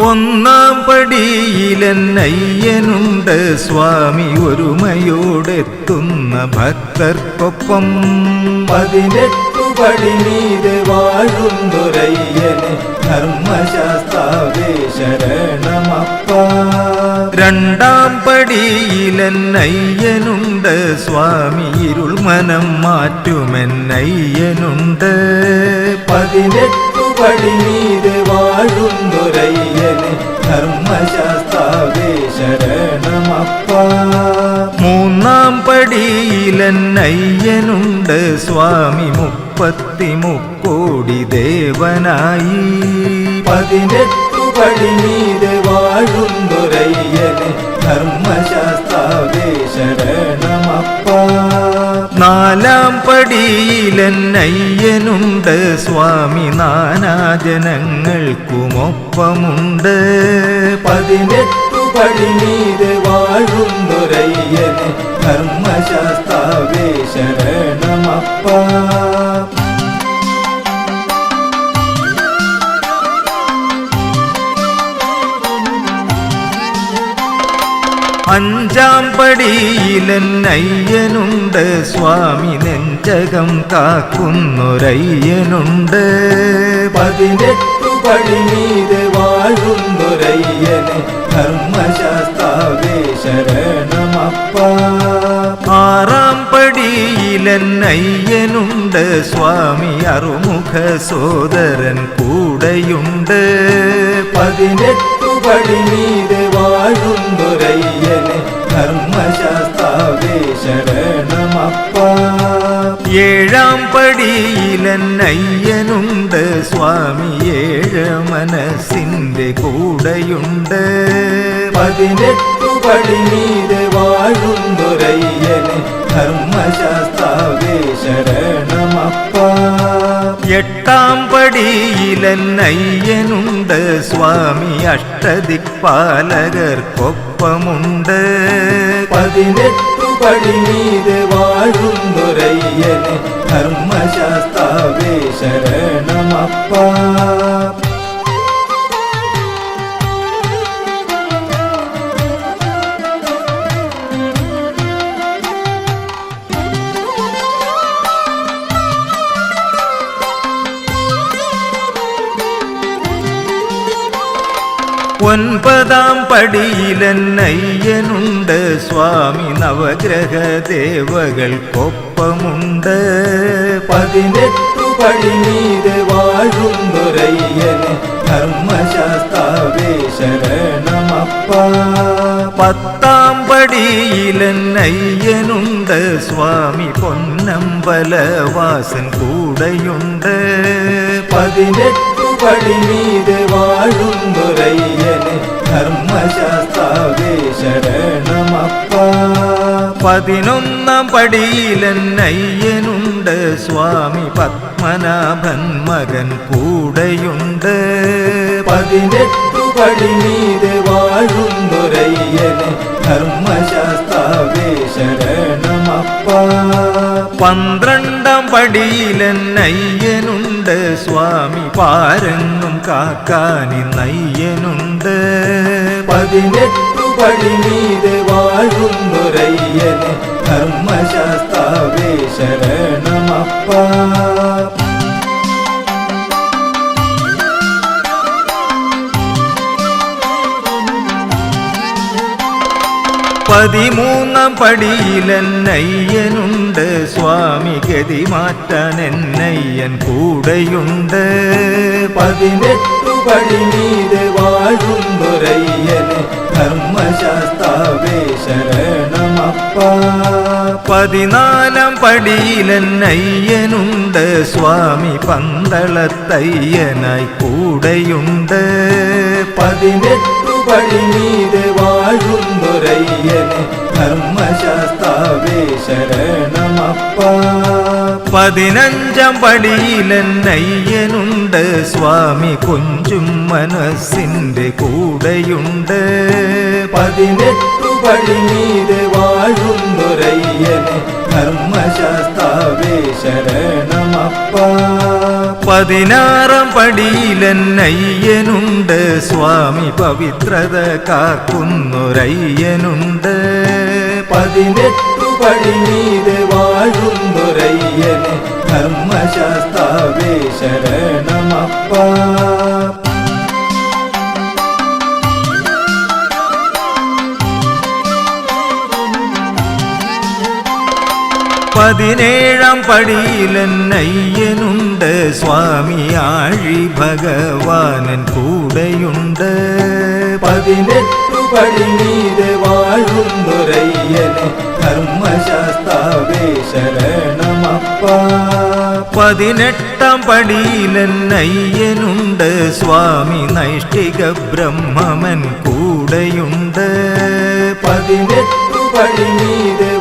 ഒന്നാം പടിയിലെന്നയ്യനുണ്ട് സ്വാമി ഒരുമയോടെത്തുന്ന ഭക്തർക്കൊപ്പം 18 പടി മീതെ വാഴുന്നൊരയ്യനെ ധർമ്മശാസ്താവേ ശരണമപ്പ. രണ്ടാം പടിയിലെന്നയ്യനുണ്ട് സ്വാമി ഇരുൾ മനം മാറ്റുമെന്നയ്യനുണ്ട് 18 പടി മീതെ വാഴുന്നൊരയ്യനെ ധർമ്മശാസ്താവേ ശരണമപ്പ. മൂന്നാം പടിയിലെന്നയ്യനുണ്ട് സ്വാമി 33 ദേവനായി 18 പടി മീതെ വാഴുന്നൊരയ്യനെ ധർമ്മശാസ്താവേ ശരണമപ്പ. നാലാം പടിയിലെന്നയ്യനുണ്ട് സ്വാമി നാനാജനങ്ങൾക്കുമൊപ്പമുണ്ട് 18 പടി മീതെ വാഴുന്നൊരയ്യനെ ധർമ്മശാസ്താവേ ശരണമപ്പ. അഞ്ചാം പടിയിലെന്നയ്യനുണ്ട് സ്വാമി നെഞ്ചകം കാക്കുന്നൊരയ്യനുണ്ട് 18 പടി മീതെ വാഴുന്നൊരയ്യനെ ധർമ്മശാസ്താവേ ശരണമപ്പ. ആറാം പടിയിലെന്നയ്യനുണ്ട് സ്വാമി അറുമുഖ സോദരൻ കൂടെയുണ്ട് 18 പടി മീതെ വാഴുന്നൊരയ്യനെ ധർമ്മശാസ്താവേ ശരണമപ്പ. ഏഴാം പടിയിലെന്നയ്യനുണ്ട് സ്വാമി ഏഴ് മനസ്സിൻ്റെ കൂടെയുണ്ട് 18 പടി മീതെ വാഴുന്നൊരയ്യനെ ധർമ്മശാസ്താവേ ശരണമപ്പ. എട്ടാം പടിയിലെന്നയ്യനുണ്ട് സ്വാമി അഷ്ടദിക്പാലകർക്കൊപ്പമുണ്ട് 18 പടി മീതെ വാഴുന്നൊരയ്യനെ ധർമ്മശാസ്താവേ ശരണമപ്പ. ഒൻപതാം പടിയിലെന്നയ്യനുണ്ട് സ്വാമി നവഗ്രഹ ദേവകൾക്കൊപ്പമുണ്ട് 18 പടി മീതെ വാഴുന്നൊരയ്യനെ ധർമ്മശാസ്താവേ ശരണമപ്പ. പത്താം പടിയിലെന്നയ്യനുണ്ട് സ്വാമി പൊന്നമ്പലവാസൻ കൂടെയുണ്ട് 18 പടി മീതെ വാഴുന്നൊരയ്യനെ ധർമ്മശാസ്താവേ ശരണമപ്പ. 11ാം പടിയിലെന്നയ്യനുണ്ട് സ്വാമി പത്മനാഭൻ മകൻ കൂടെയുണ്ട് 18 പടി മീതെ വാഴുന്നൊരയ്യനെ ധർമ്മശാസ്താവേ ശരണമപ്പ. 12ാം പടിയിലെന്നയ്യനുണ്ട് സ്വാമി പാരങ്ങും കാക്കാനിന്നയ്യനുണ്ട് 18 പടി മീതെ വാഴുന്നൊരയ്യനെ ധർമ്മശാസ്താവേ ശരണമപ്പ. 13ാം പടിയിലെന്നയ്യനുണ്ട് സ്വാമി ഗതി മാറ്റാൻ എന്നയ്യൻ കൂടെയുണ്ട് 18 പടി മീതെ വാഴുന്നൊരയ്യനെ ധർമ്മശാസ്താവേ ശരണമപ്പ. 14ാം പടിയിലെന്നയ്യനുണ്ട് സ്വാമി പന്തളത്തയ്യനായി കൂടെയുണ്ട് 18 പടി മീതെ വാഴുന്നൊരയ്യനെ ധർമ്മശാസ്താവേ ശരണമപ്പ. 15ാം പടിയിലെന്നയ്യനുണ്ട് സ്വാമി കൊഞ്ചും മനസ്സിൻ്റെ കൂടെയുണ്ട് 18 പടി മീതെ വാഴുന്നൊരയ്യനെ ധർമ്മശാസ്താവേ ശരണമപ്പ. 16-ാം പടിയിലന്നയ്യനുണ്ട് സ്വാമി പവിത്രത കാക്കുന്നൊരയ്യനുണ്ട് 18 പടി മീതെ വാഴുന്നൊരയ്യനെ ധർമ്മശാസ്താവേ ശരണമപ്പ 17-ാം പടിയിലന്നയ്യനുണ്ട് സ്വാമി ആഴി ഭഗവാനൻ കൂടെയുണ്ട് 18 പടി മീതെ വാഴുന്നൊരയ്യനെ ധർമ്മശാസ്താവേ ശരണമപ്പ 18-ാം പടിയിലന്നയ്യനുണ്ട് സ്വാമി നൈഷ്ഠിക ബ്രഹ്മമൻ കൂടെയുണ്ട് 18 പടി മീതെ